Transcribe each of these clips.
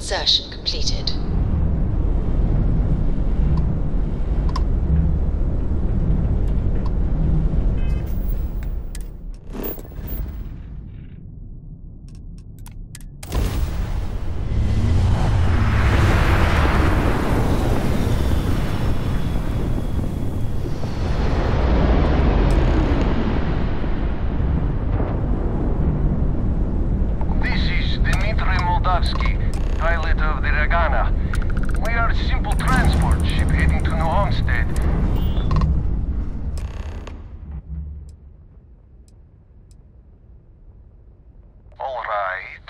Insertion completed. Pilot of the Regana. We are a simple transport ship heading to New Homestead. All right.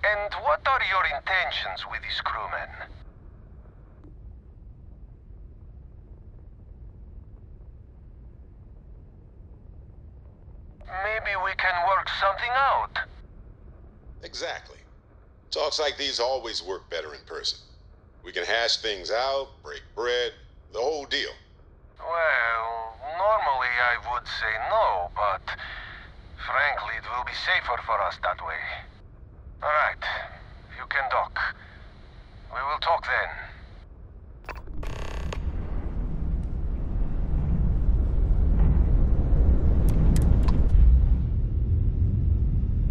And what are your intentions with these crewmen? Maybe we can work something out. Exactly. Talks like these always work better in person. We can hash things out, break bread, the whole deal. Well, normally I would say no, but frankly it will be safer for us that way. Alright, you can dock. We will talk then.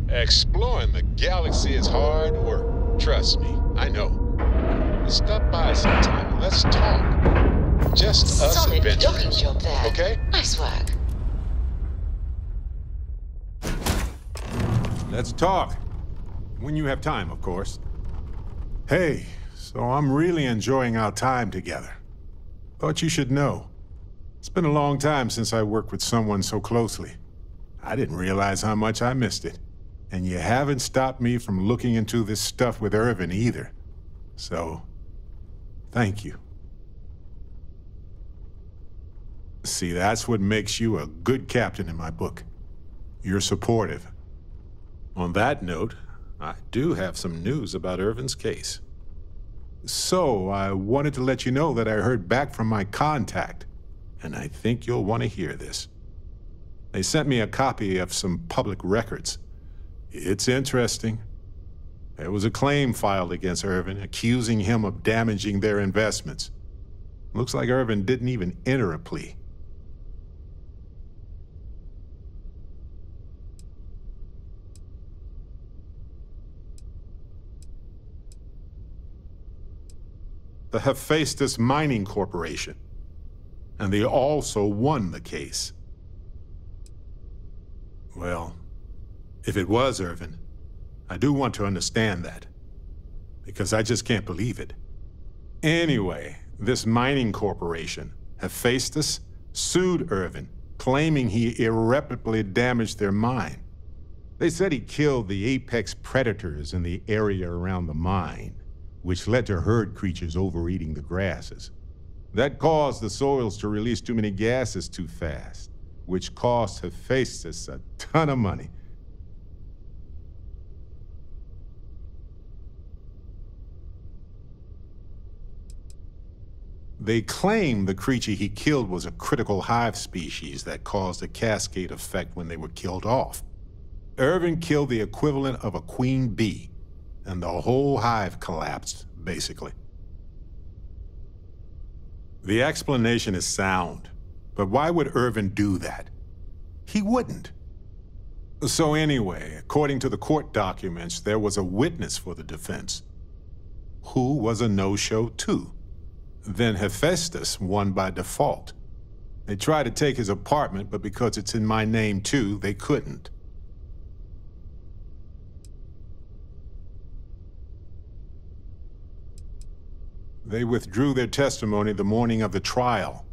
Exploring the galaxy is hard work. Trust me, I know. Stop by sometime and let's talk. Just us Solid docking adventurers. job there. Okay? Nice work. Let's talk. When you have time, of course. Hey, so I'm really enjoying our time together. Thought you should know. It's been a long time since I worked with someone so closely. I didn't realize how much I missed it. And you haven't stopped me from looking into this stuff with Irvin either. So, thank you. See, that's what makes you a good captain in my book. You're supportive. On that note, I do have some news about Irvin's case. So, I wanted to let you know that I heard back from my contact, and I think you'll want to hear this. They sent me a copy of some public records. It's interesting. There was a claim filed against Irvin, accusing him of damaging their investments. Looks like Irvin didn't even enter a plea. The Hephaestus Mining Corporation, and they also won the case. Well, if it was Irvin, I do want to understand that, because I just can't believe it. Anyway, this mining corporation, Hephaestus, sued Irvin, claiming he irreparably damaged their mine. They said he killed the apex predators in the area around the mine, which led to herd creatures overeating the grasses. That caused the soils to release too many gases too fast, which cost Hephaestus a ton of money. They claim the creature he killed was a critical hive species that caused a cascade effect when they were killed off. Irvin killed the equivalent of a queen bee, and the whole hive collapsed, basically. The explanation is sound, but why would Irvin do that? He wouldn't. So anyway, according to the court documents, there was a witness for the defense, who was a no-show too. Then Hephaestus won by default. They tried to take his apartment, but because it's in my name too, they couldn't. They withdrew their testimony the morning of the trial.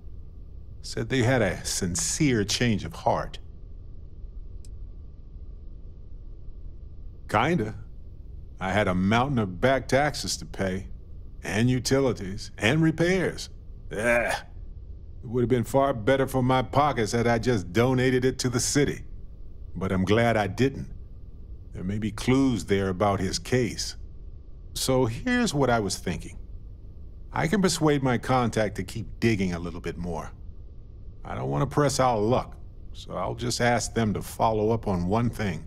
Said they had a sincere change of heart. Kinda. I had a mountain of back taxes to pay, and utilities, and repairs. It would have been far better for my pockets had I just donated it to the city. But I'm glad I didn't. There may be clues there about his case. So here's what I was thinking. I can persuade my contact to keep digging a little bit more. I don't want to press our luck, so I'll just ask them to follow up on one thing.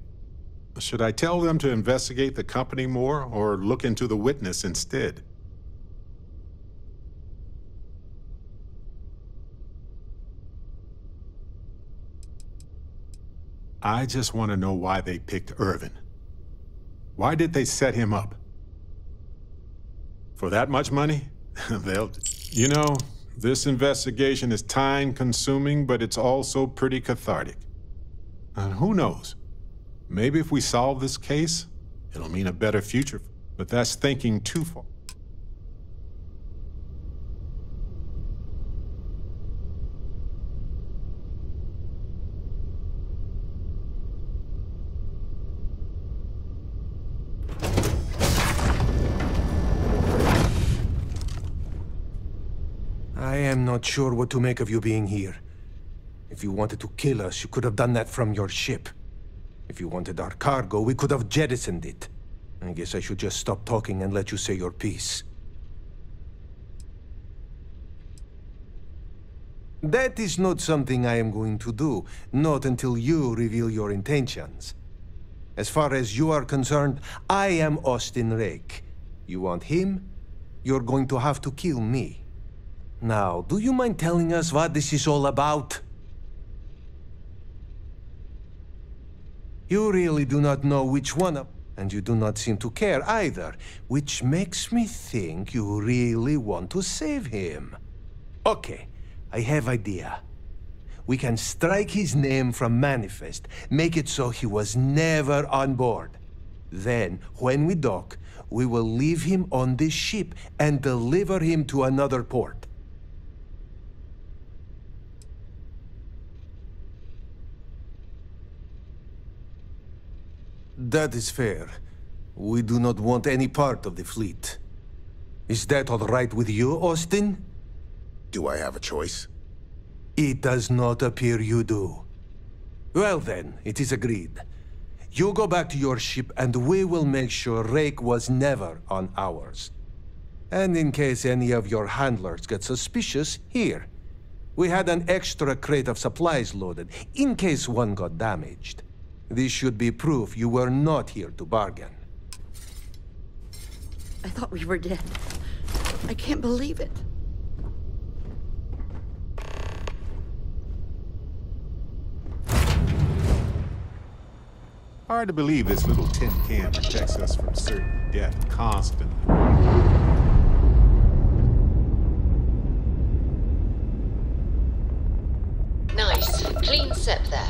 Should I tell them to investigate the company more or look into the witness instead? I just want to know why they picked Irvin. Why did they set him up? For that much money? They'll... You know, this investigation is time-consuming, but it's also pretty cathartic. And who knows? Maybe if we solve this case, it'll mean a better future. But that's thinking too far. I am not sure what to make of you being here. If you wanted to kill us, you could have done that from your ship. If you wanted our cargo, we could have jettisoned it. I guess I should just stop talking and let you say your piece. That is not something I am going to do, not until you reveal your intentions. As far as you are concerned, I am Austin Rake. You want him? You're going to have to kill me. Now, do you mind telling us what this is all about? You really do not know which one of... And you do not seem to care either, which makes me think you really want to save him. Okay, I have idea. We can strike his name from Manifest, make it so he was never on board. Then, when we dock, we will leave him on this ship and deliver him to another port. That is fair. We do not want any part of the fleet. Is that all right with you, Austin? Do I have a choice? It does not appear you do. Well then, it is agreed. You go back to your ship and we will make sure Rake was never on ours. And in case any of your handlers get suspicious, here. We had an extra crate of supplies loaded, in case one got damaged. This should be proof you were not here to bargain. I thought we were dead. I can't believe it. Hard to believe this little tin can protects us from certain death constantly. Nice. Clean sip there.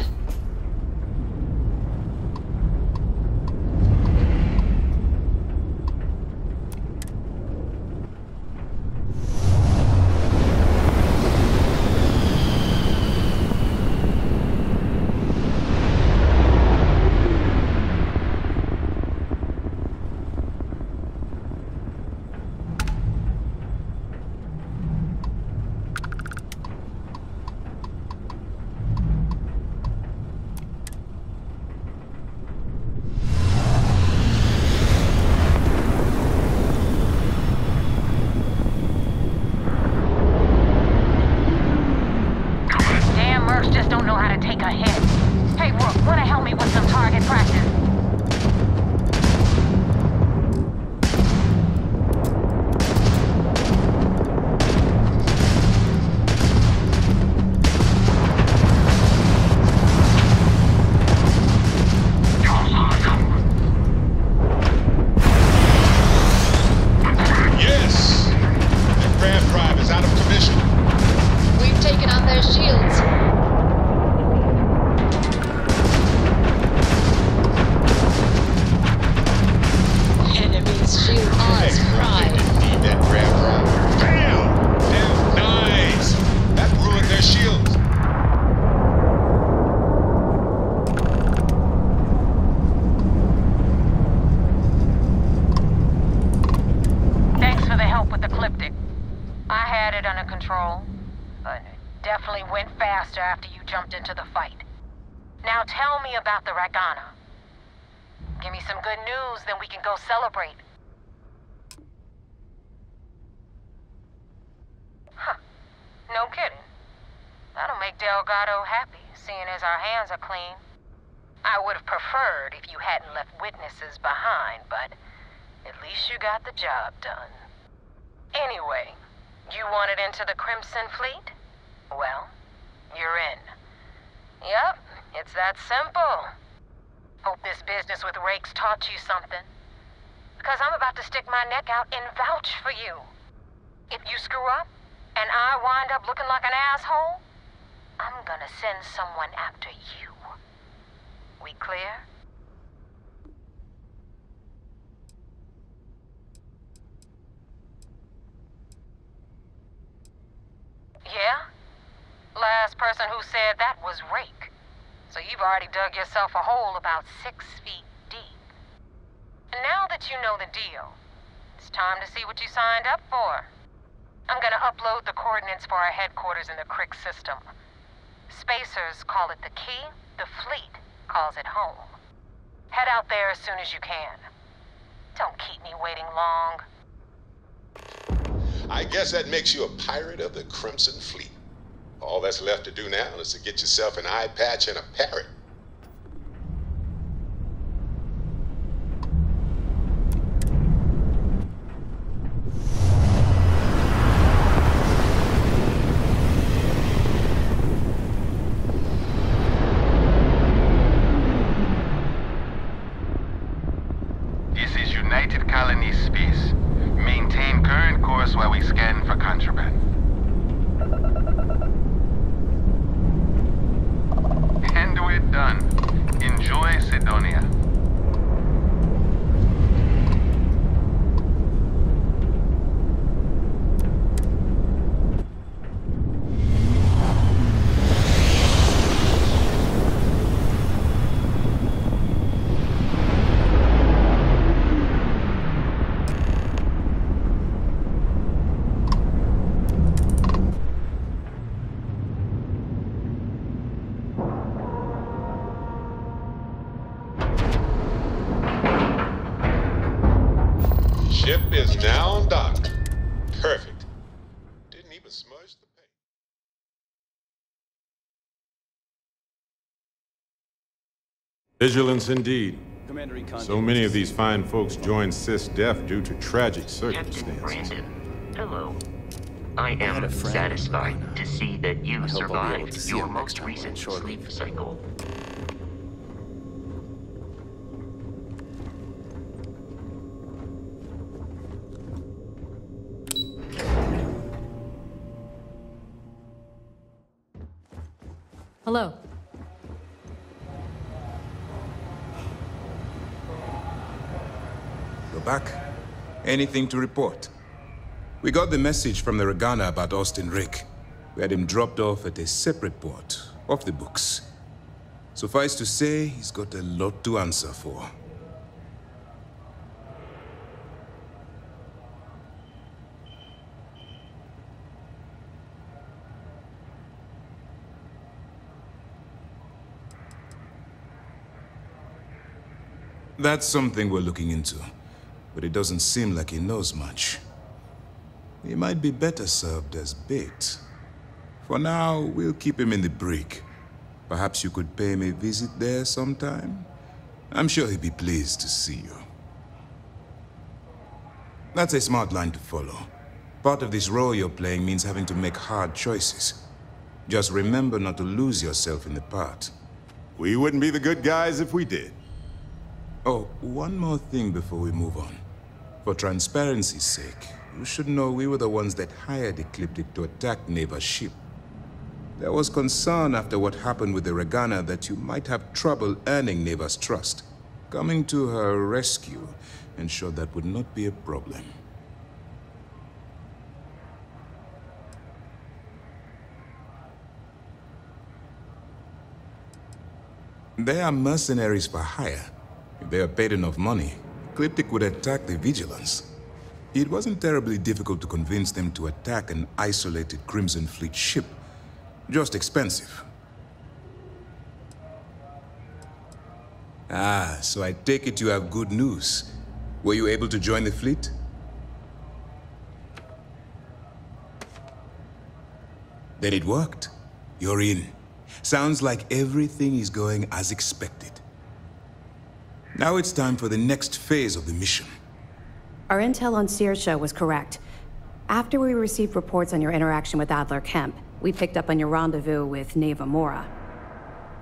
Into the fight. Now tell me about the Ragana. Give me some good news, then we can go celebrate. Huh. No kidding. That'll make Delgado happy, seeing as our hands are clean. I would have preferred if you hadn't left witnesses behind, but at least you got the job done. Anyway, you wanted into the Crimson Fleet? Well, you're in. Yep, it's that simple. Hope this business with Rakes taught you something. Because I'm about to stick my neck out and vouch for you. If you screw up, and I wind up looking like an asshole, I'm gonna send someone after you. We clear? Yeah? Last person who said that was Rake. So you've already dug yourself a hole about 6 feet deep. And now that you know the deal, it's time to see what you signed up for. I'm gonna upload the coordinates for our headquarters in the Crick system. Spacers call it the key, the fleet calls it home. Head out there as soon as you can. Don't keep me waiting long. I guess that makes you a pirate of the Crimson Fleet. All that's left to do now is to get yourself an eye patch and a parrot. This is United Colony Space. Maintain current course while we scan for contraband. And we're done. Enjoy Sidonia. Ship is now docked. Perfect. Didn't even smudge the paint. Vigilance indeed. So many of these fine folks joined SysDef due to tragic Captain circumstances. Brandon, hello. I am satisfied to see that you survived your most recent sleep cycle. Hello. You're back? Anything to report? We got the message from the Regana about Austin Rick. We had him dropped off at a separate port, off the books. Suffice to say, he's got a lot to answer for. That's something we're looking into, but it doesn't seem like he knows much. He might be better served as bait. For now, we'll keep him in the brig. Perhaps you could pay him a visit there sometime? I'm sure he'd be pleased to see you. That's a smart line to follow. Part of this role you're playing means having to make hard choices. Just remember not to lose yourself in the part. We wouldn't be the good guys if we did. Oh, one more thing before we move on. For transparency's sake, you should know we were the ones that hired Ecliptic to attack Neva's ship. There was concern after what happened with the Regana that you might have trouble earning Neva's trust. Coming to her rescue ensured that would not be a problem. They are mercenaries for hire. If they are paid enough money, Ecliptic would attack the Vigilance. It wasn't terribly difficult to convince them to attack an isolated Crimson Fleet ship. Just expensive. Ah, so I take it you have good news. Were you able to join the fleet? Then it worked. You're in. Sounds like everything is going as expected. Now it's time for the next phase of the mission. Our intel on Saoirse was correct. After we received reports on your interaction with Adler Kemp, we picked up on your rendezvous with Neva Mora.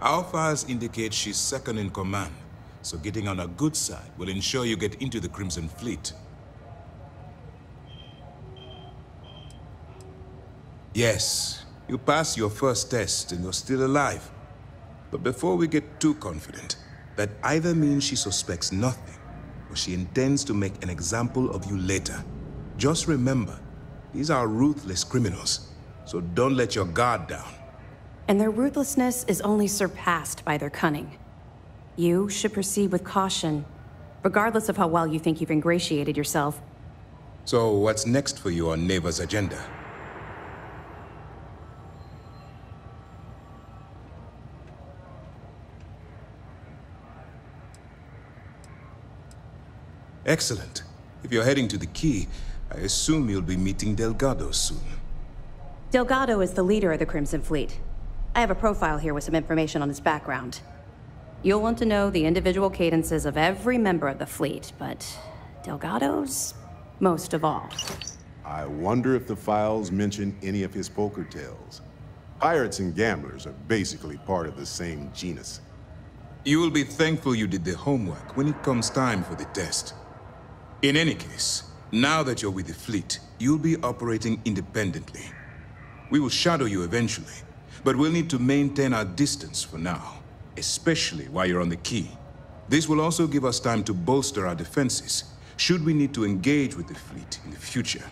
Our files indicate she's second in command, so getting on her good side will ensure you get into the Crimson Fleet. Yes, you passed your first test and you're still alive. But before we get too confident, that either means she suspects nothing, or she intends to make an example of you later. Just remember, these are ruthless criminals, so don't let your guard down. And their ruthlessness is only surpassed by their cunning. You should proceed with caution, regardless of how well you think you've ingratiated yourself. So what's next for you on Neva's agenda? Excellent. If you're heading to the Key, I assume you'll be meeting Delgado soon. Delgado is the leader of the Crimson Fleet. I have a profile here with some information on his background. You'll want to know the individual cadences of every member of the fleet, but Delgado's most of all. I wonder if the files mention any of his poker tales. Pirates and gamblers are basically part of the same genus. You will be thankful you did the homework when it comes time for the test. In any case, now that you're with the fleet, you'll be operating independently. We will shadow you eventually, but we'll need to maintain our distance for now, especially while you're on the Key. This will also give us time to bolster our defenses, should we need to engage with the fleet in the future.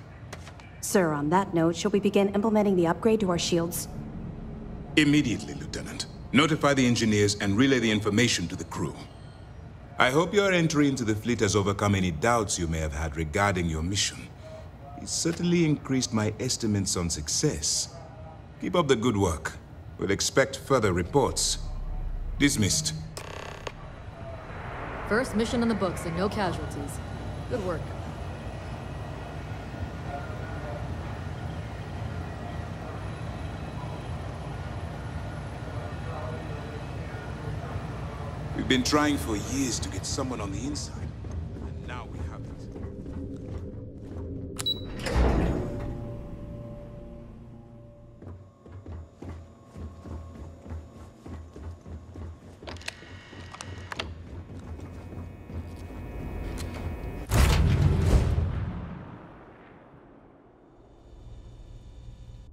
Sir, on that note, shall we begin implementing the upgrade to our shields? Immediately, Lieutenant. Notify the engineers and relay the information to the crew. I hope your entry into the fleet has overcome any doubts you may have had regarding your mission. It certainly increased my estimates on success. Keep up the good work. We'll expect further reports. Dismissed. First mission in the books and no casualties. Good work. We've been trying for years to get someone on the inside, and now we have it.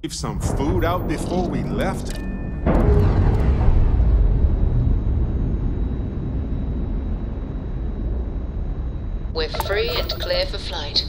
Leave some food out before we left? We're free and clear for flight.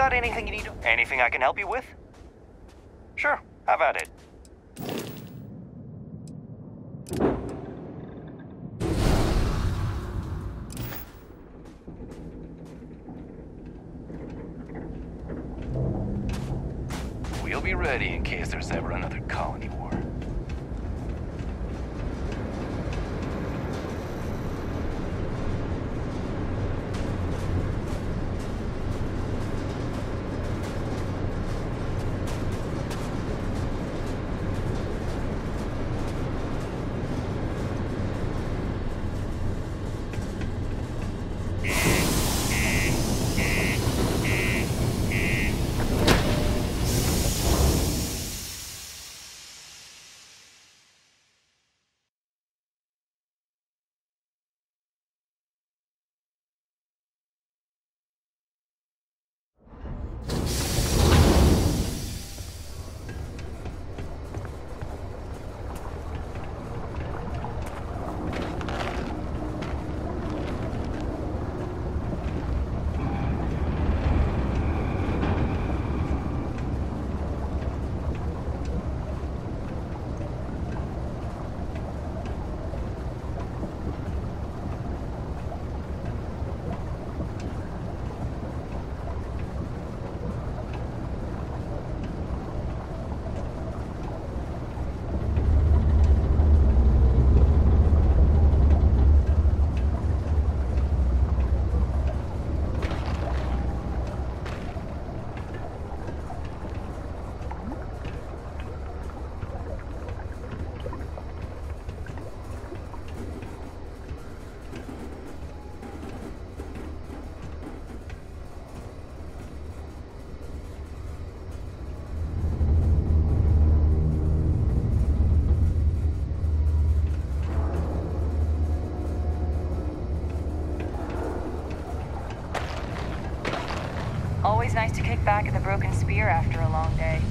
got anything you need? Anything I can help you with? Sure, have at it. We'll be ready in case there's ever another colony war. Always nice to kick back at the Broken Spear after a long day.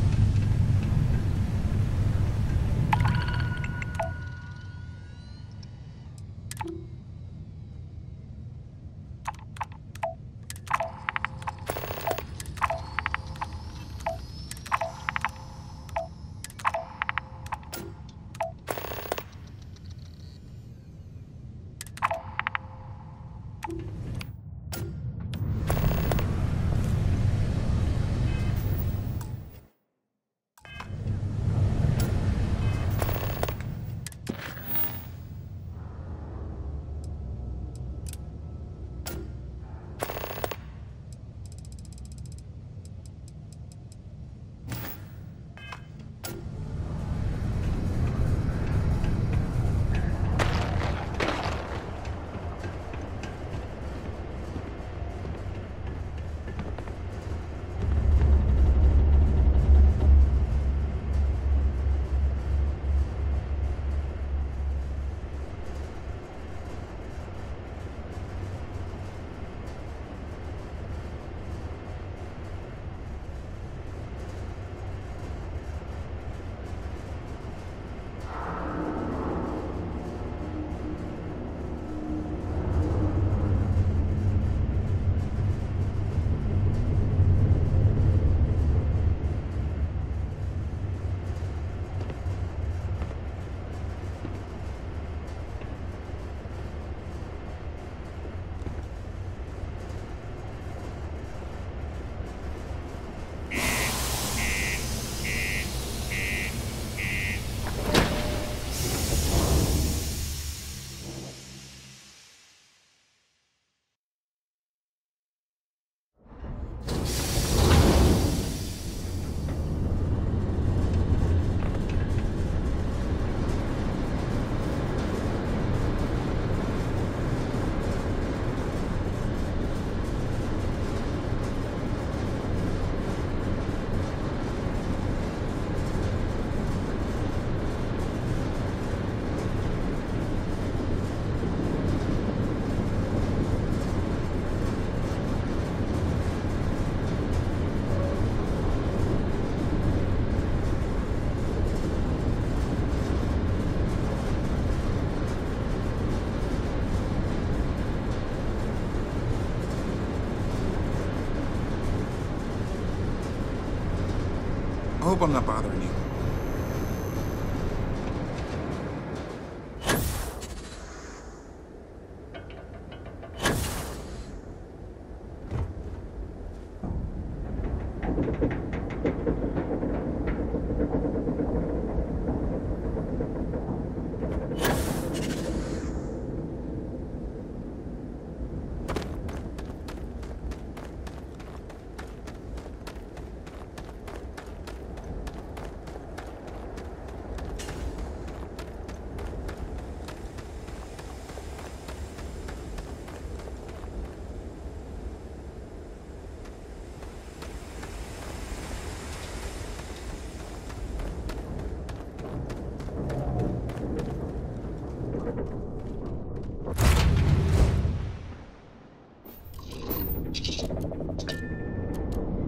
hope I'm not bothering you.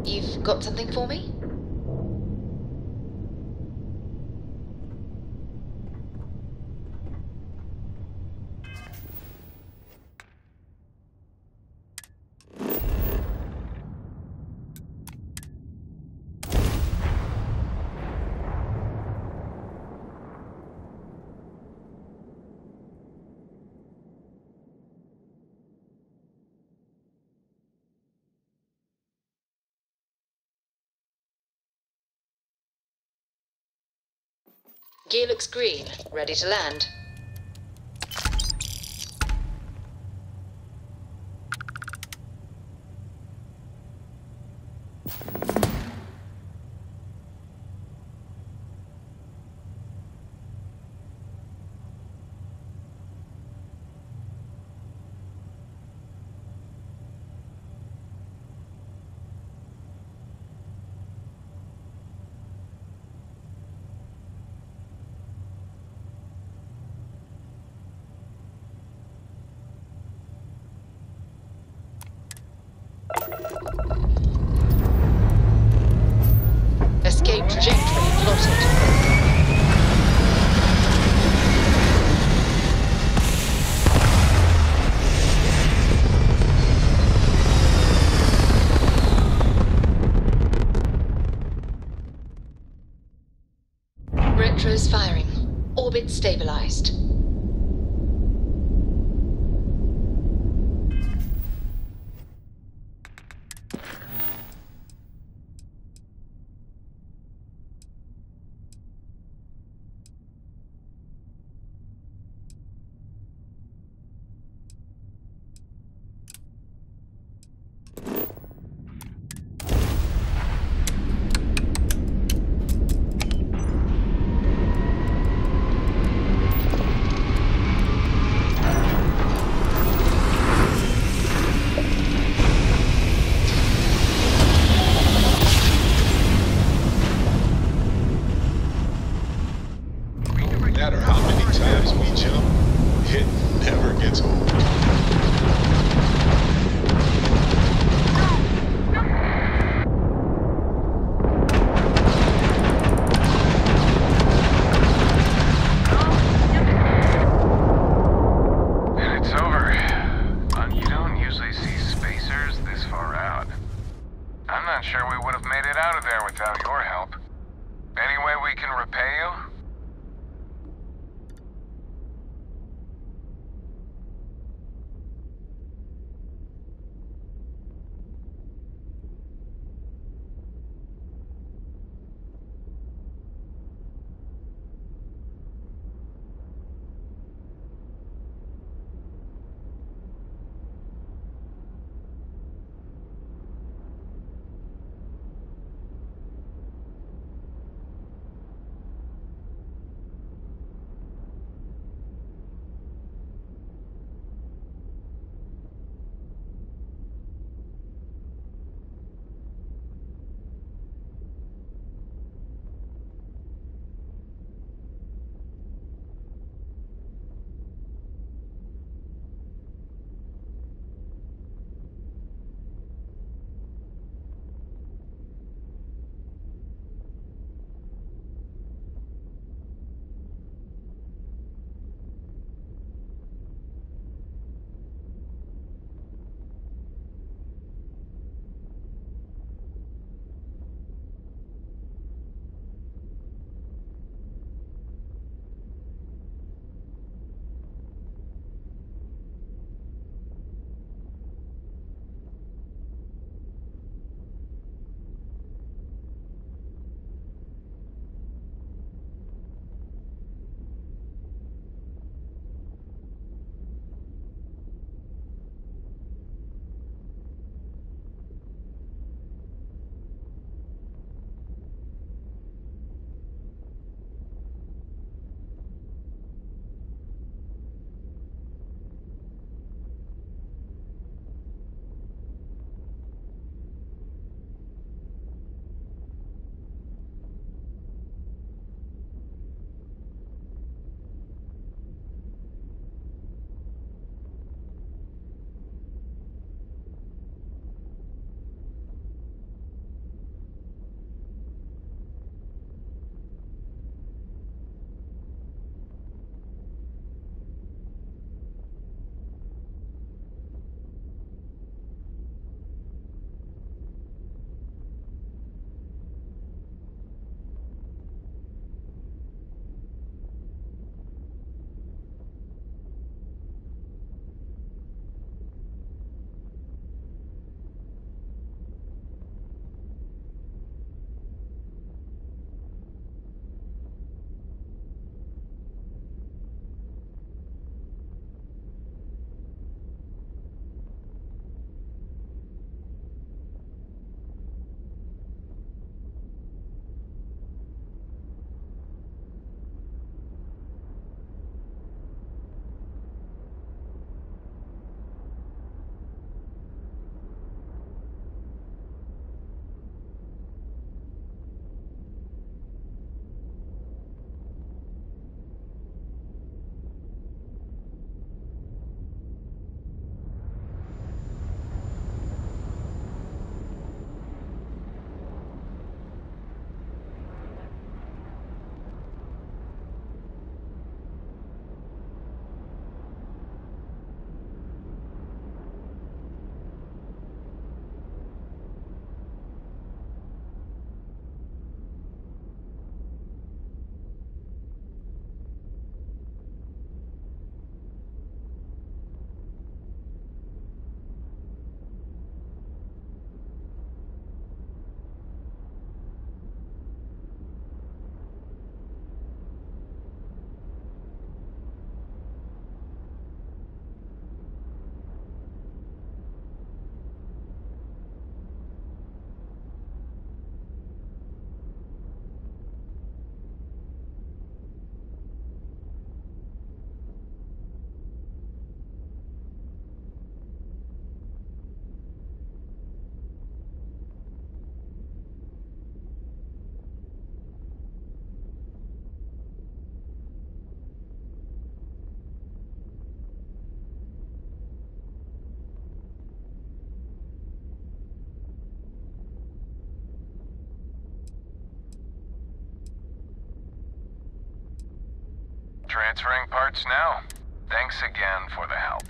You've got something for me? Gear looks green, ready to land. Escape trajectory plotted. Retros firing. Orbit stabilized. No matter how many times we jump, it never gets old. It's over. But you don't usually see spacers this far out. I'm not sure we would have made it out of there without your help. Any way we can repay you? Transferring parts now. Thanks again for the help.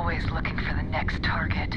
always looking for the next target.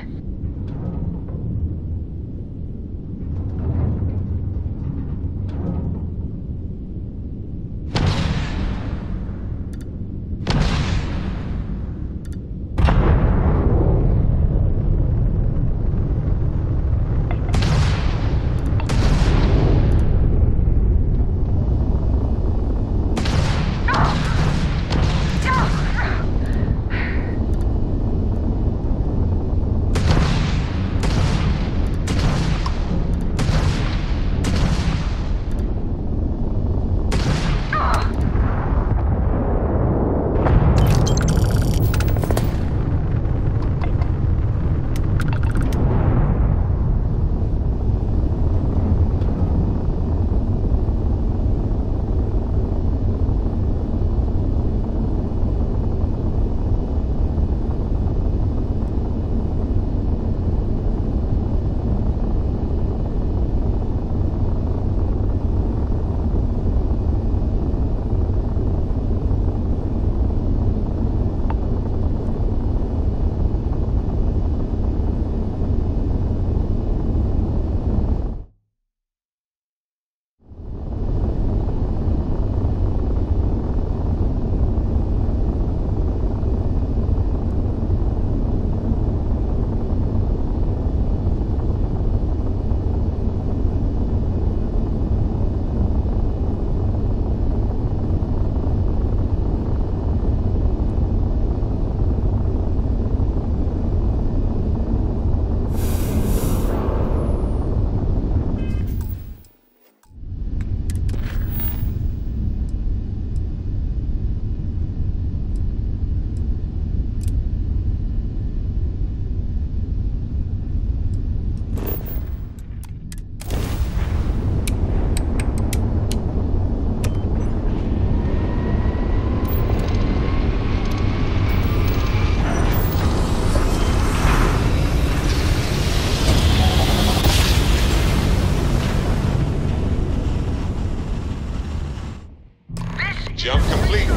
Jump complete.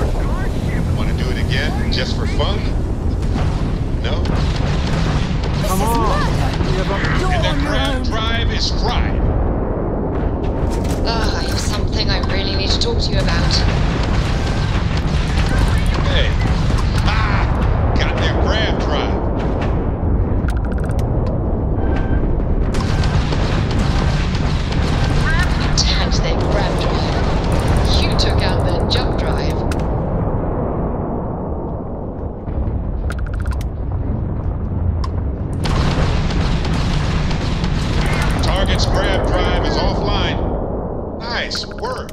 Want to do it again, just for fun? No? Come on! And that grab drive is fried. I have something I really need to talk to you about. Hey. Ah! Got that grab drive. Tagged their grab drive. You took out their jump drive. Target's grab drive is offline. Nice work.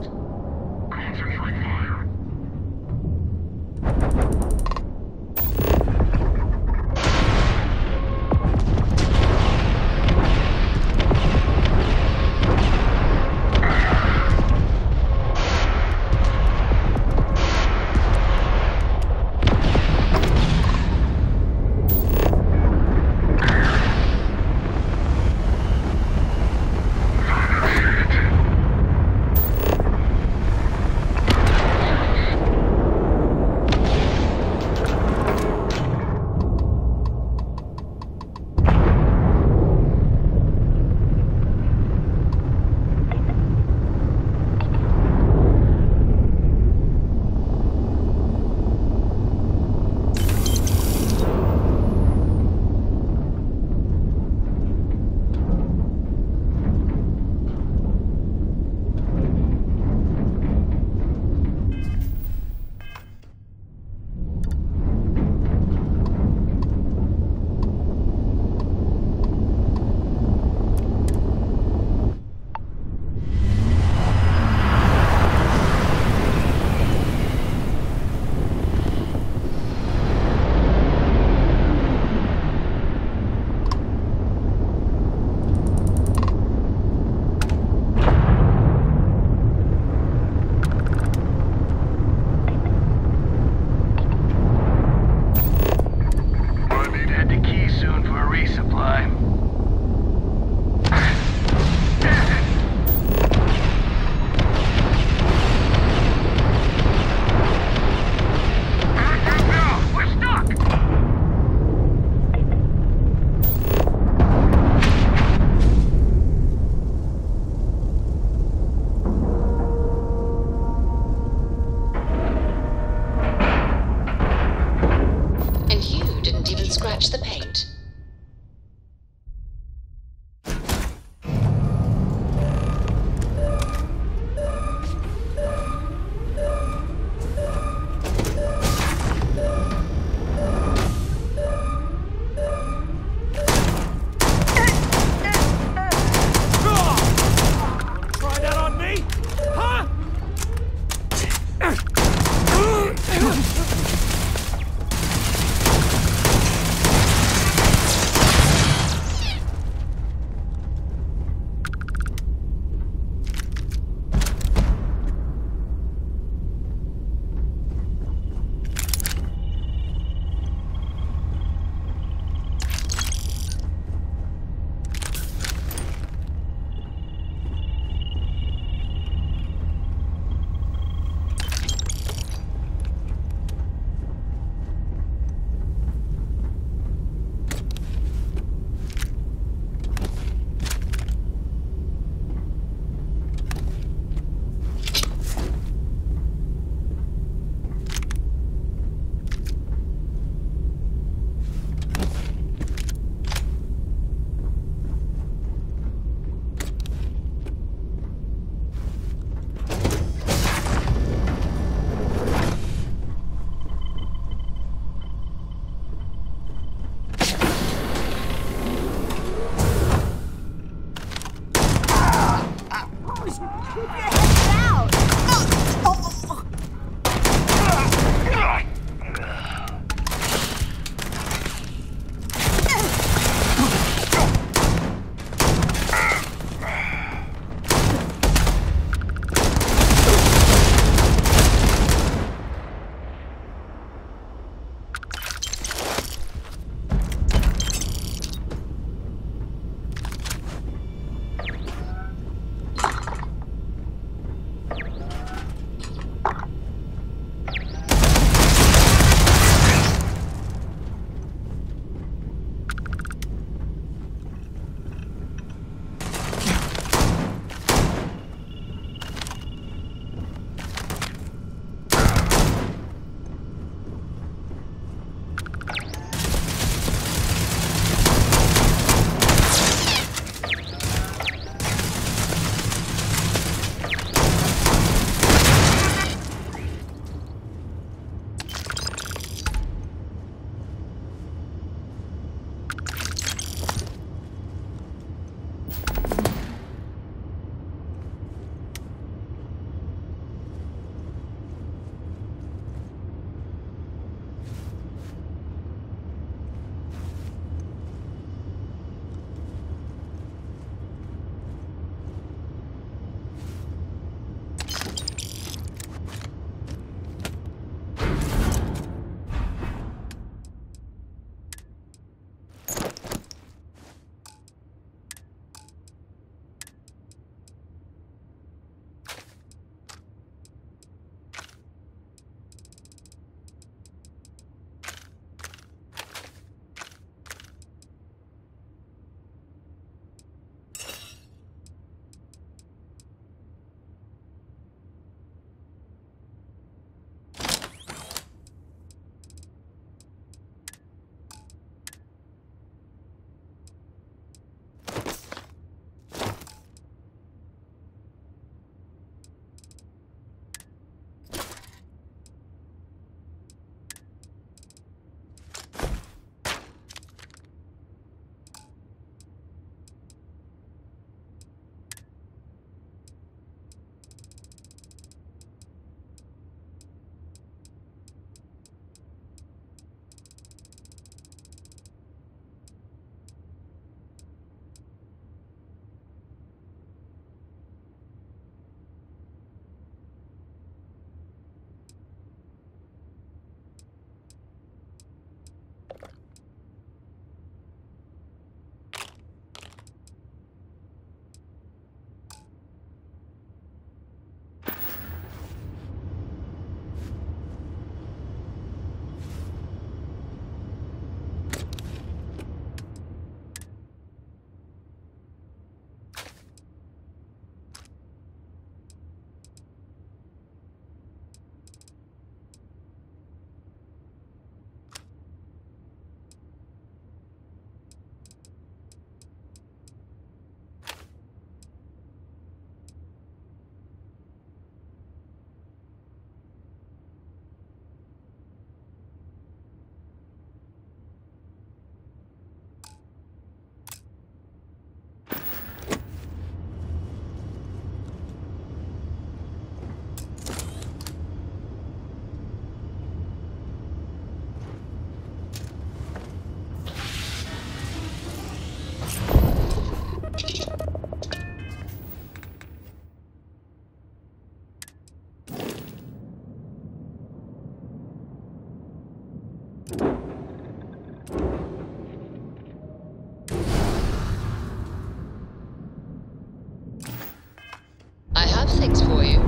things for you.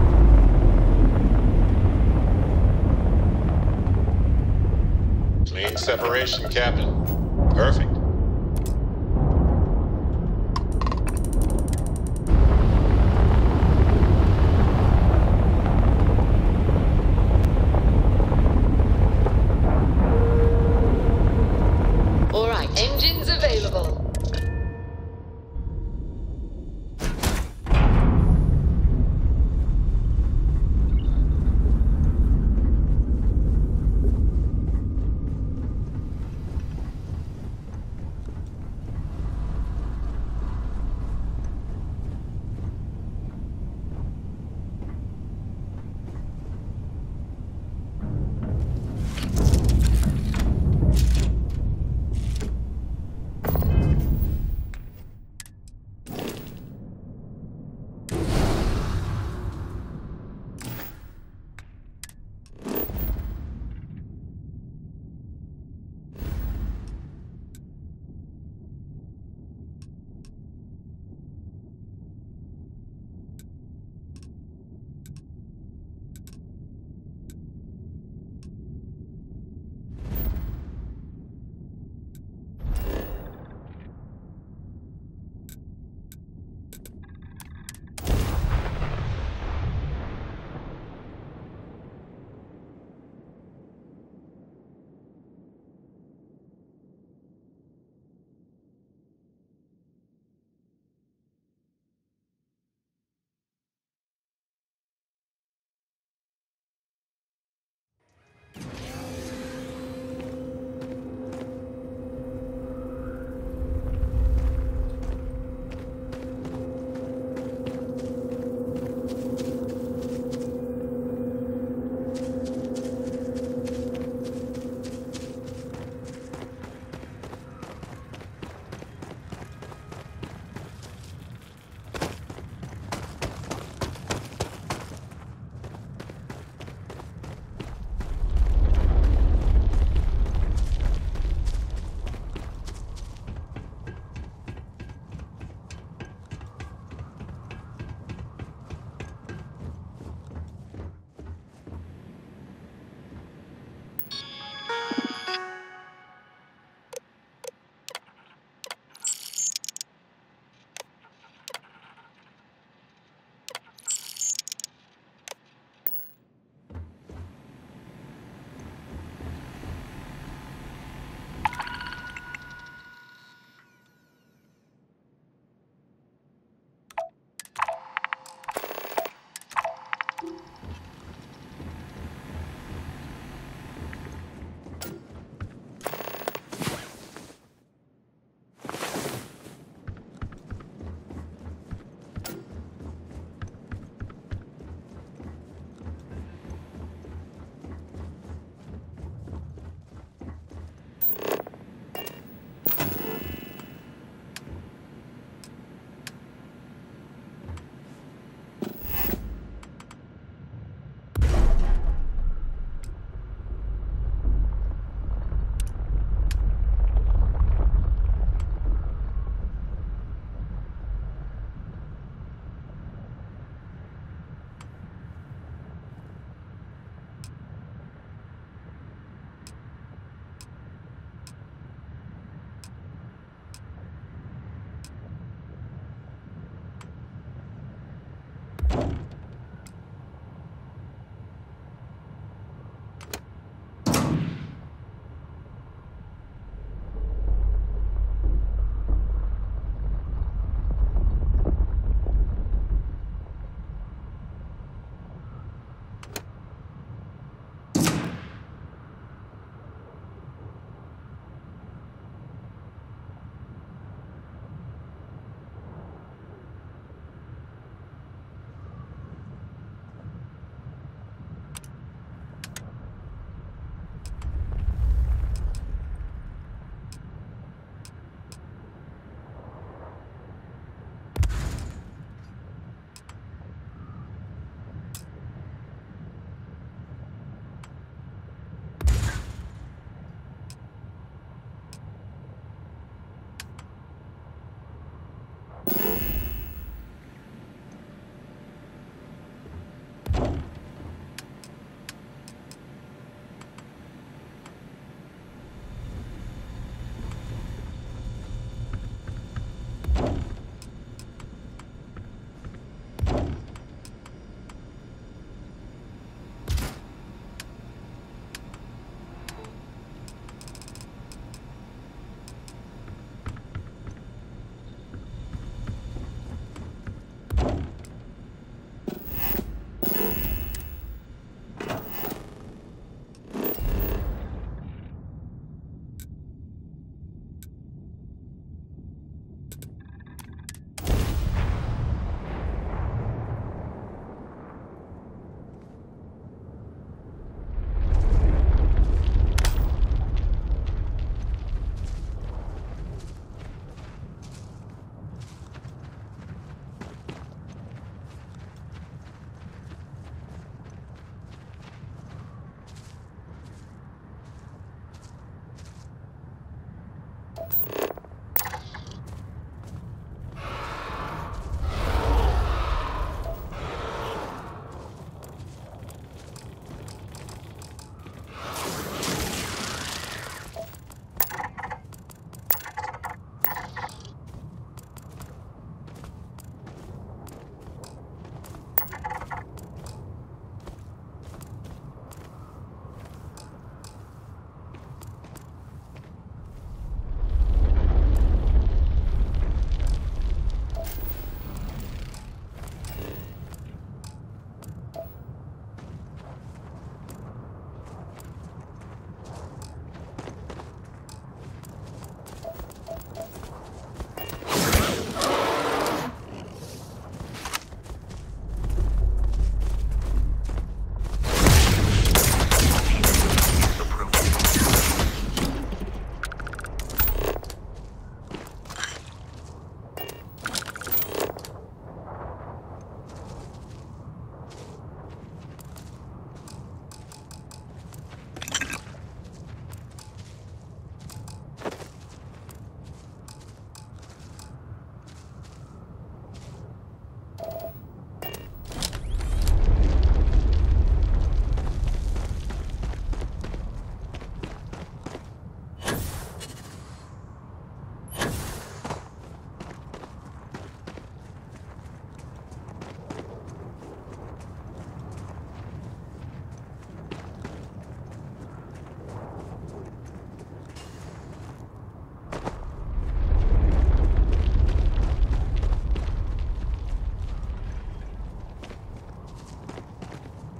Clean separation, Captain. Perfect. All right, engines available.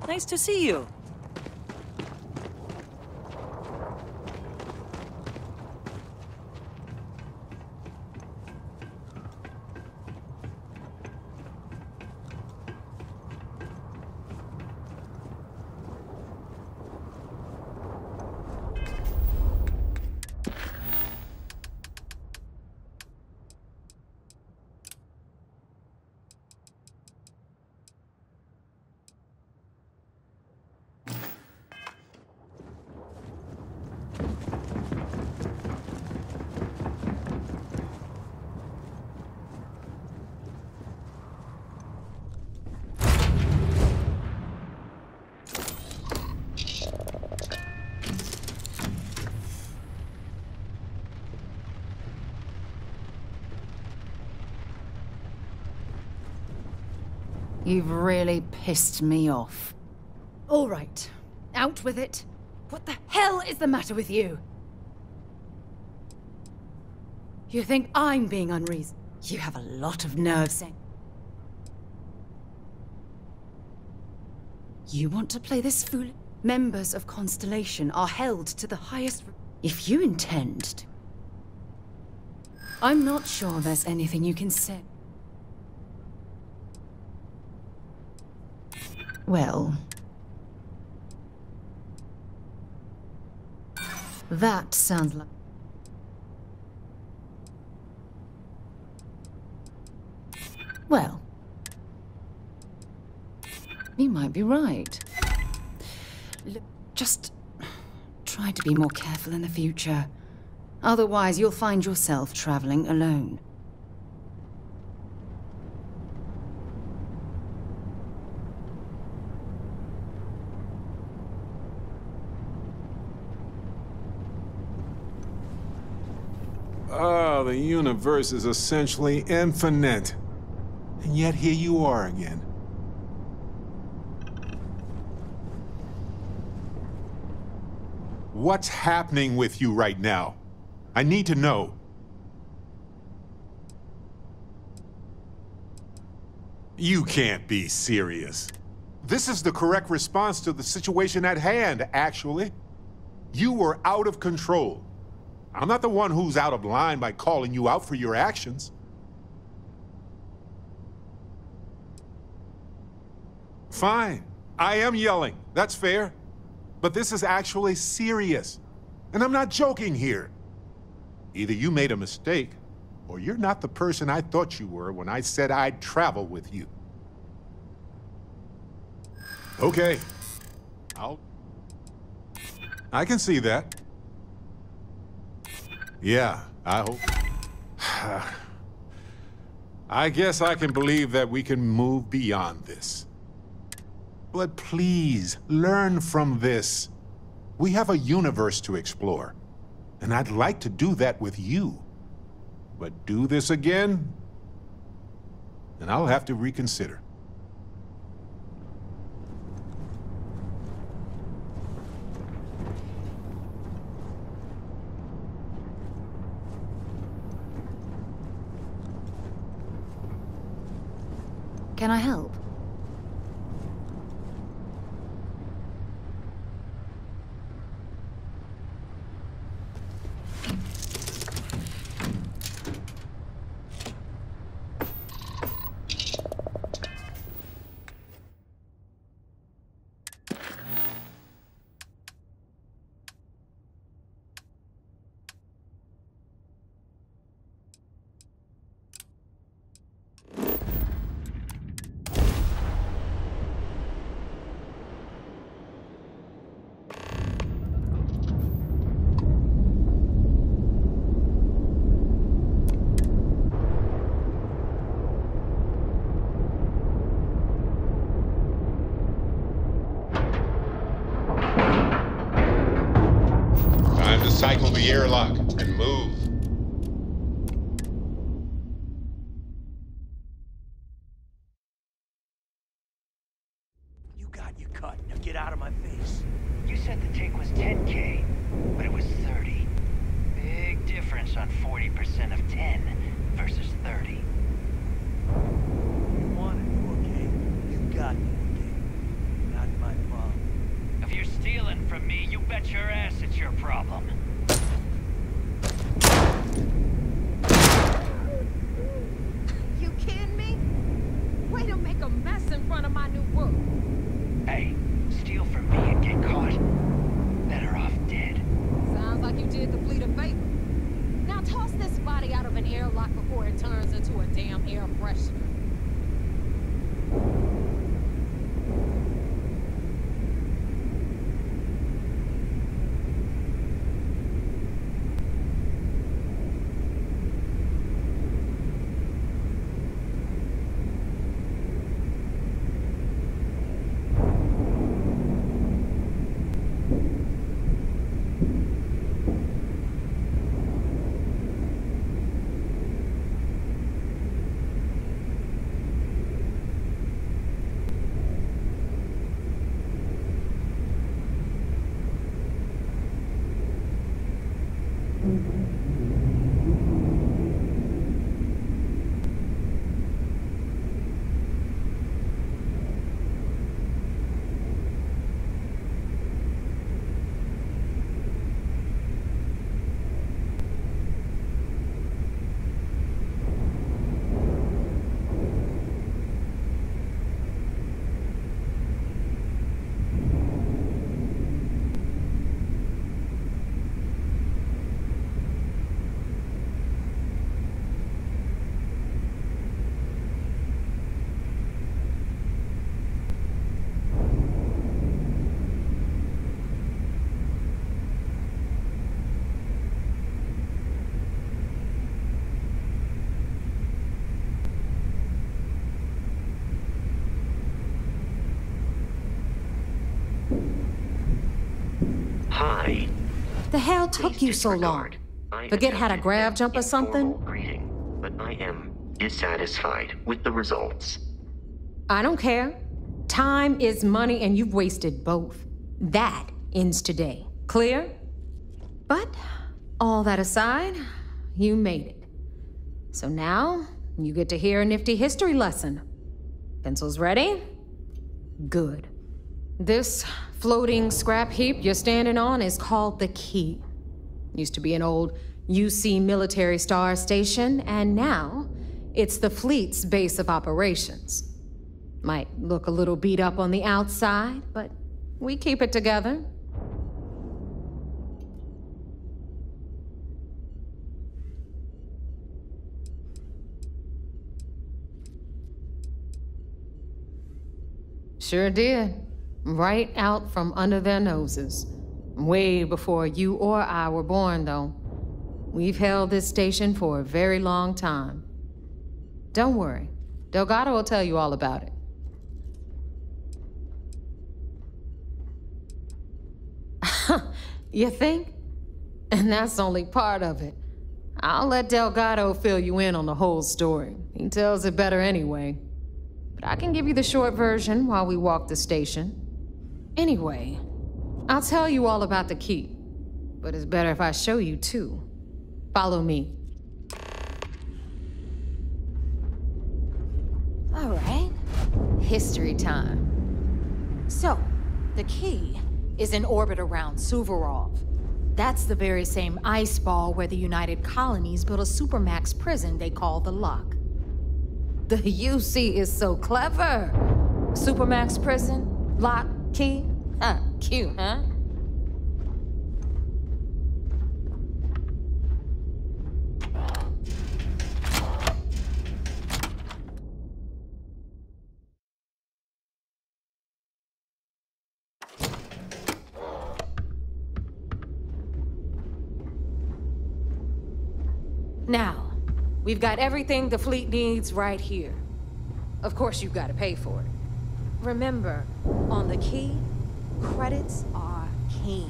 Nice to see you. You've really pissed me off. All right. Out with it. What the hell is the matter with you? You think I'm being unreasonable? You have a lot of nerve saying. You want to play this fool? Members of Constellation are held to the highest... If you intend to... I'm not sure there's anything you can say. Well... that sounds like... Well... you might be right. Look, just... try to be more careful in the future. Otherwise, you'll find yourself traveling alone. Oh, the universe is essentially infinite. And yet here you are again. What's happening with you right now? I need to know. You can't be serious. This is the correct response to the situation at hand, actually. You were out of control. I'm not the one who's out of line by calling you out for your actions. Fine. I am yelling. That's fair. But this is actually serious. And I'm not joking here. Either you made a mistake, or you're not the person I thought you were when I said I'd travel with you. Okay. I can see that. Yeah, I hope. I guess I can believe that we can move beyond this. But please, learn from this. We have a universe to explore, and I'd like to do that with you. But do this again, and I'll have to reconsider. Can I help? Cycle the airlock and move. You got your cut. Now get out of my face. You said the take was 10K, but it was 30. Big difference on 40% of 10 versus 30. You wanted, okay? You got me, okay? Not in my bet your ass it's your problem. You kidding me? Way to make a mess in front of my new book. Hey, steal from me and get caught. Better off dead. Sounds like you did the fleet a favor. Now toss this body out of an airlock before it turns into a damn air freshener. Hi. The hell took you so long? Forget how to grav jump or something? Greeting, but I am dissatisfied with the results. I don't care. Time is money and you've wasted both. That ends today. Clear? But all that aside, you made it. So now, you get to hear a nifty history lesson. Pencils ready? Good. This floating scrap heap you're standing on is called the Key. Used to be an old UC military star station, and now it's the fleet's base of operations. Might look a little beat up on the outside, but we keep it together. Sure did. Right out from under their noses. Way before you or I were born, though. We've held this station for a very long time. Don't worry. Delgado will tell you all about it. You think? And that's only part of it. I'll let Delgado fill you in on the whole story. He tells it better anyway. But I can give you the short version while we walk the station. Anyway, I'll tell you all about the Key. But it's better if I show you too. Follow me. All right. History time. So, the Key is in orbit around Suvorov. That's the very same ice ball where the United Colonies built a supermax prison they call the Lock. The UC is so clever. Supermax prison, Lock, Key. Cute, huh? Now, we've got everything the fleet needs right here. Of course, you've got to pay for it. Remember, on the Key, credits are king.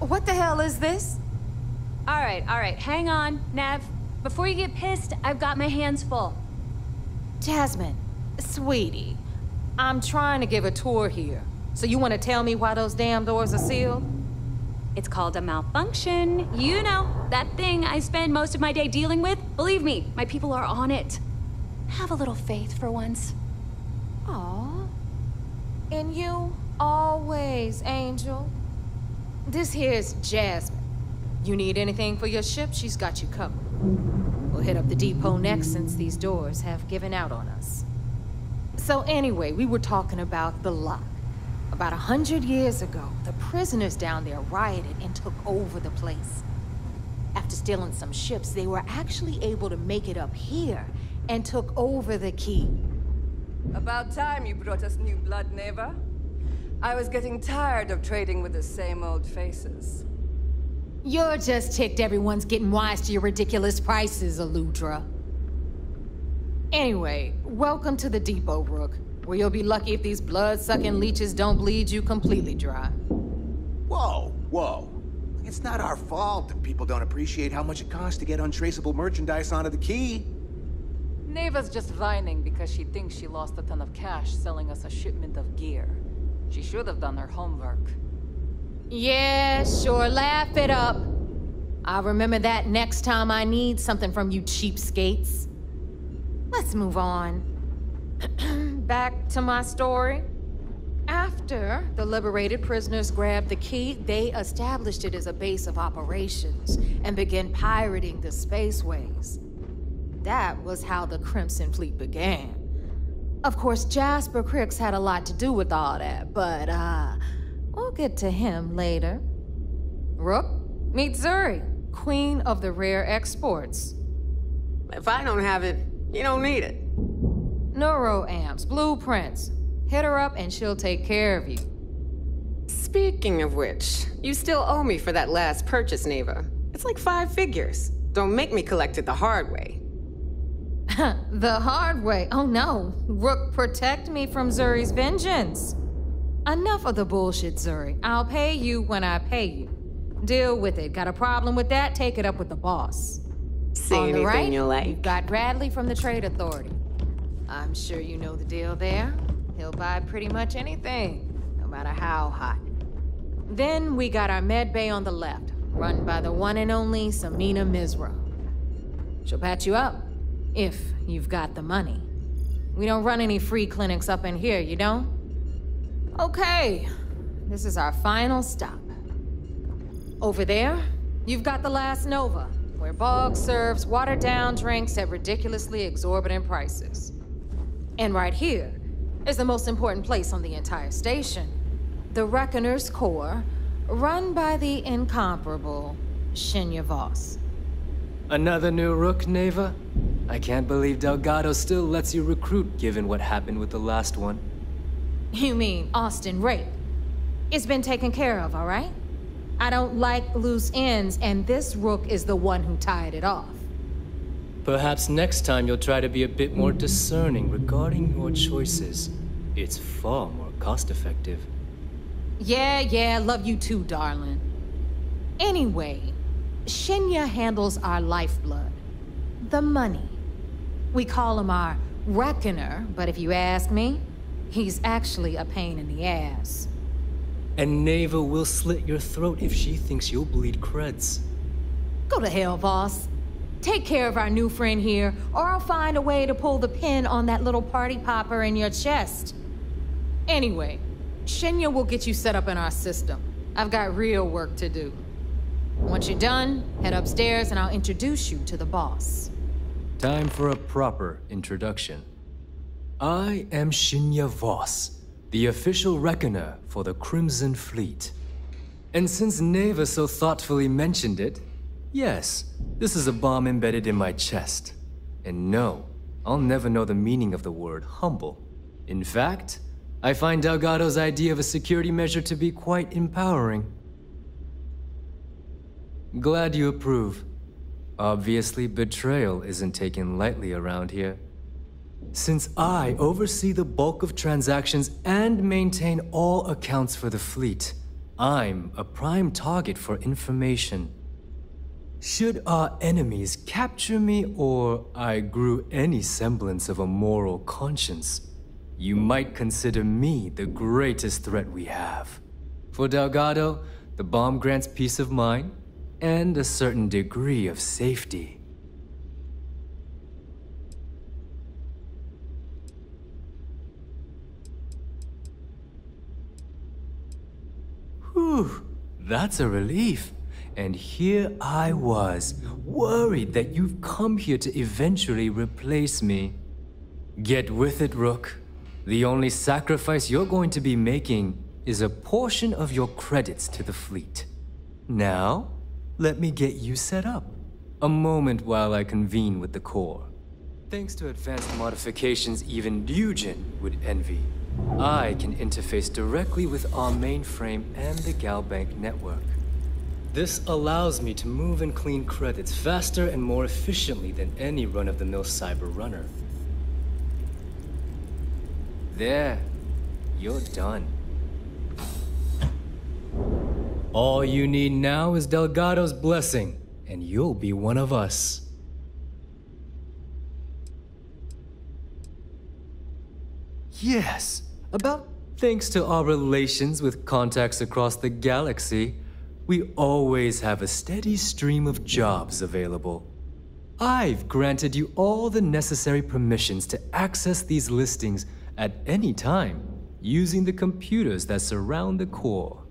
What the hell is this? All right, hang on, Nev. Before you get pissed, I've got my hands full. Jasmine, sweetie, I'm trying to give a tour here. So you want to tell me why those damn doors are sealed? It's called a malfunction. You know, that thing I spend most of my day dealing with. Believe me, my people are on it. Have a little faith for once. Aw. In you, always, Angel. This here's Jasmine. You need anything for your ship, she's got you covered. We'll hit up the depot next since these doors have given out on us. So anyway, we were talking about the lock. About 100 years ago, the prisoners down there rioted and took over the place. After stealing some ships, they were actually able to make it up here and took over the key. About time you brought us new blood, Neva. I was getting tired of trading with the same old faces. You're just ticked everyone's getting wise to your ridiculous prices, Aludra. Anyway, welcome to the depot, Rook, where you'll be lucky if these blood-sucking leeches don't bleed you completely dry. Whoa, whoa. It's not our fault that people don't appreciate how much it costs to get untraceable merchandise onto the key. Neva's just whining because she thinks she lost a ton of cash selling us a shipment of gear. She should have done her homework. Yeah, sure, laugh it up. I'll remember that next time I need something from you cheapskates. Let's move on. Back to my story. After the liberated prisoners grabbed the key, they established it as a base of operations and began pirating the spaceways. That was how the Crimson Fleet began. Of course, Jasper Cricks had a lot to do with all that, but, we'll get to him later. Rook, meet Zuri, queen of the rare exports. If I don't have it, you don't need it. Neuroamps, blueprints. Hit her up and she'll take care of you. Speaking of which, you still owe me for that last purchase, Neva. It's like 5 figures. Don't make me collect it the hard way. The hard way? Oh no. Rook, protect me from Zuri's vengeance. Enough of the bullshit, Zuri. I'll pay you when I pay you. Deal with it. Got a problem with that? Take it up with the boss. See On the anything right, you like? you've got Bradley from the Trade Authority. I'm sure you know the deal there. He'll buy pretty much anything, no matter how hot. Then we got our med bay on the left, run by the one and only Samina Mizra. She'll patch you up, if you've got the money. We don't run any free clinics up in here, you don't? Okay, this is our final stop. Over there, you've got the Last Nova, where Bog serves watered-down drinks at ridiculously exorbitant prices. And right here is the most important place on the entire station, the Reckoner's Core, run by the incomparable Shinya Voss. Another new Rook, Neva? I can't believe Delgado still lets you recruit given what happened with the last one. You mean Austin Rape? It's been taken care of, all right? I don't like loose ends, and this Rook is the one who tied it off. Perhaps next time you'll try to be a bit more discerning regarding your choices. It's far more cost-effective. Yeah, love you too, darling. Anyway, Shinya handles our lifeblood. The money. We call him our Reckoner, but if you ask me, he's actually a pain in the ass. And Neva will slit your throat if she thinks you'll bleed creds. Go to hell, Voss. Take care of our new friend here, or I'll find a way to pull the pin on that little party popper in your chest. Anyway, Shinya will get you set up in our system. I've got real work to do. Once you're done, head upstairs and I'll introduce you to the boss. Time for a proper introduction. I am Shinya Voss, the official reckoner for the Crimson Fleet. And since Neva so thoughtfully mentioned it, yes, this is a bomb embedded in my chest. And no, I'll never know the meaning of the word humble. In fact, I find Delgado's idea of a security measure to be quite empowering. Glad you approve. Obviously, betrayal isn't taken lightly around here. Since I oversee the bulk of transactions and maintain all accounts for the fleet, I'm a prime target for information. Should our enemies capture me or I grew any semblance of a moral conscience, you might consider me the greatest threat we have. For Delgado, the bomb grants peace of mind and a certain degree of safety. Whew, That's a relief. And here I was, worried that you've come here to eventually replace me. Get with it, Rook. The only sacrifice you're going to be making is a portion of your credits to the fleet. Now, let me get you set up. A moment while I convene with the Corps. Thanks to advanced modifications even Dujin would envy, I can interface directly with our mainframe and the Galbank network. This allows me to move and clean credits faster and more efficiently than any run-of-the-mill cyber runner. There, you're done. All you need now is Delgado's blessing, and you'll be one of us. Yes, thanks to our relations with contacts across the galaxy, we always have a steady stream of jobs available. I've granted you all the necessary permissions to access these listings at any time, using the computers that surround the core.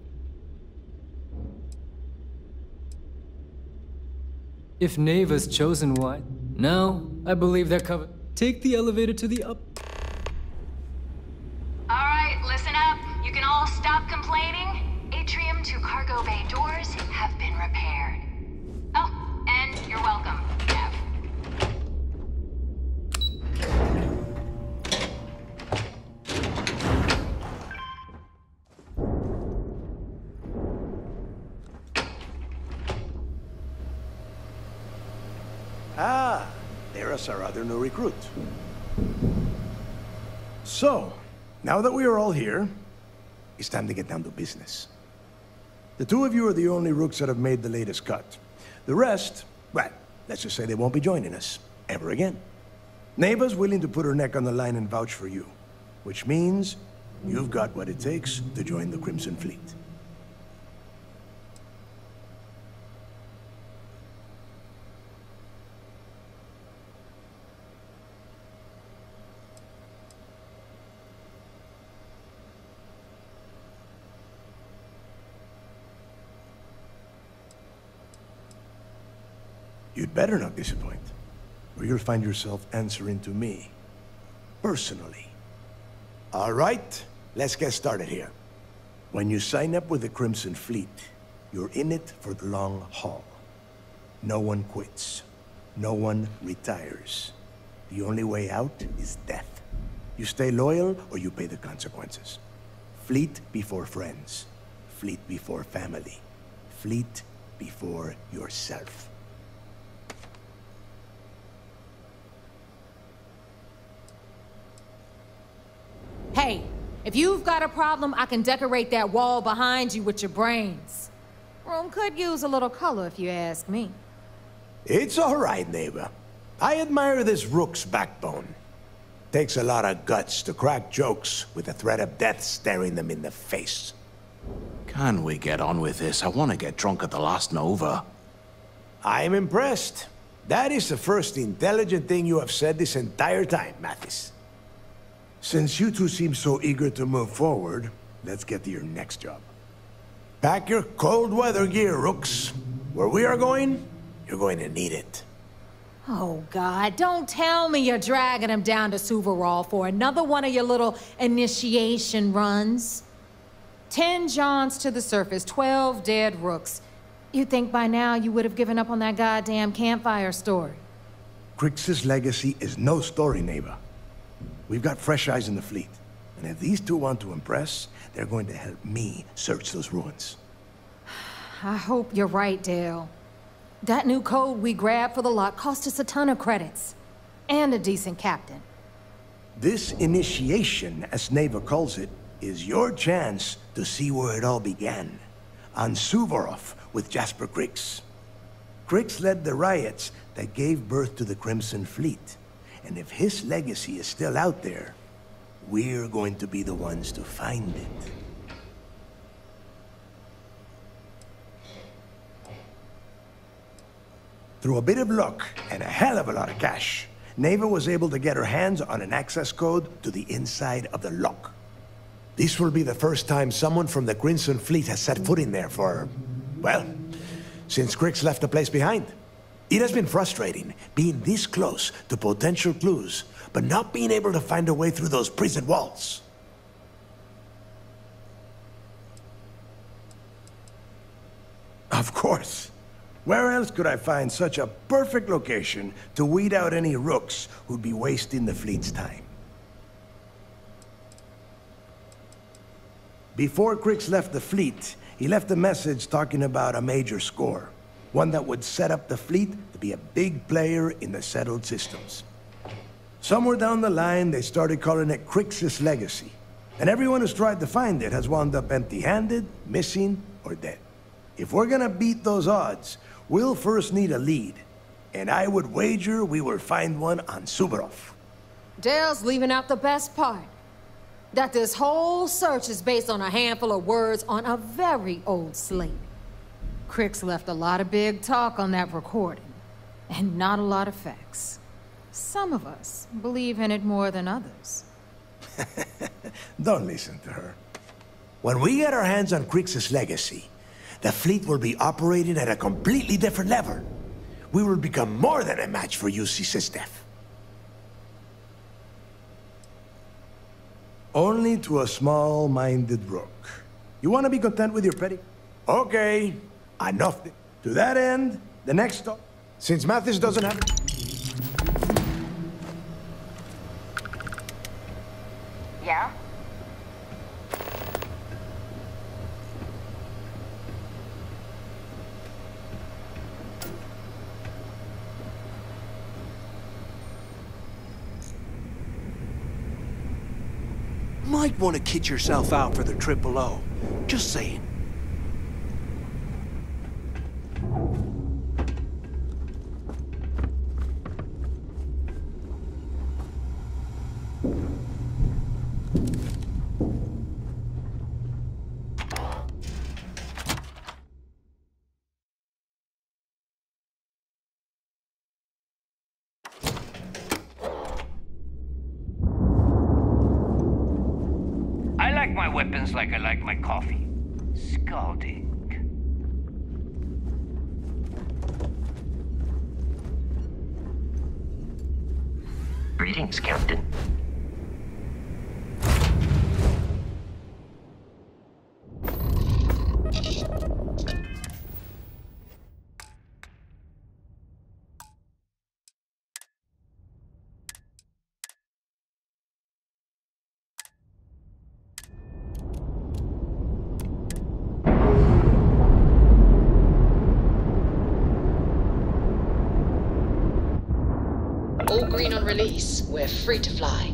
If Neva's chosen one, now I believe they're covered. Take the elevator to the up. Alright, listen up. You can all stop complaining. Atrium to cargo bay doors have been repaired. Oh, and you're welcome, Nev. Ah, there's our other new recruit. So, now that we are all here, it's time to get down to business. The two of you are the only rooks that have made the latest cut. The rest, well, let's just say they won't be joining us ever again. Neva's willing to put her neck on the line and vouch for you, which means you've got what it takes to join the Crimson Fleet. You'd better not disappoint, or you'll find yourself answering to me, personally. All right, let's get started here. When you sign up with the Crimson Fleet, you're in it for the long haul. No one quits. No one retires. The only way out is death. You stay loyal, or you pay the consequences. Fleet before friends. Fleet before family. Fleet before yourself. Hey, if you've got a problem, I can decorate that wall behind you with your brains. Room could use a little color if you ask me. It's all right, neighbor. I admire this rook's backbone. Takes a lot of guts to crack jokes with the threat of death staring them in the face. Can we get on with this? I want to get drunk at the last Nova. I'm impressed. That is the first intelligent thing you have said this entire time, Mathis. Since you two seem so eager to move forward, let's get to your next job. Pack your cold weather gear, rooks. Where we are going, you're going to need it. Oh, God, don't tell me you're dragging him down to Suvarol for another one of your little initiation runs. 10 Johns to the surface, 12 dead rooks. You'd think by now you would have given up on that goddamn campfire story. Crix's legacy is no story, neighbor. We've got fresh eyes in the fleet. And if these two want to impress, they're going to help me search those ruins. I hope you're right, Dale. That new code we grabbed for the lot cost us a ton of credits. And a decent captain. This initiation, as Neva calls it, is your chance to see where it all began. On Suvorov with Jasper Crix. Crix led the riots that gave birth to the Crimson Fleet. And if his legacy is still out there, we're going to be the ones to find it. Through a bit of luck and a hell of a lot of cash, Neva was able to get her hands on an access code to the inside of the lock. This will be the first time someone from the Crimson Fleet has set foot in there for, well, since Crix left the place behind. It has been frustrating, being this close to potential clues, but not being able to find a way through those prison walls. Of course. Where else could I find such a perfect location to weed out any rooks who'd be wasting the fleet's time? Before Crix left the fleet, he left a message talking about a major score. One that would set up the fleet to be a big player in the settled systems. Somewhere down the line, they started calling it Crix's Legacy. And everyone who's tried to find it has wound up empty-handed, missing, or dead. If we're gonna beat those odds, we'll first need a lead. And I would wager we will find one on Suvorov. Dale's leaving out the best part. That this whole search is based on a handful of words on a very old slate. Crix left a lot of big talk on that recording, and not a lot of facts. Some of us believe in it more than others. Don't listen to her. When we get our hands on Crix's Legacy, the fleet will be operating at a completely different level. We will become more than a match for UC Systef. Only to a small-minded rook. You want to be content with your petty? Okay, enough. To that end, the next stop. Since Mathis doesn't have... Yeah? Might want to kit yourself out for the Triple O. Just saying. I like my weapons like I like my coffee. Scalding. Greetings, Captain. All green on release. We're free to fly.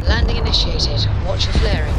Landing initiated. Watch for flaring.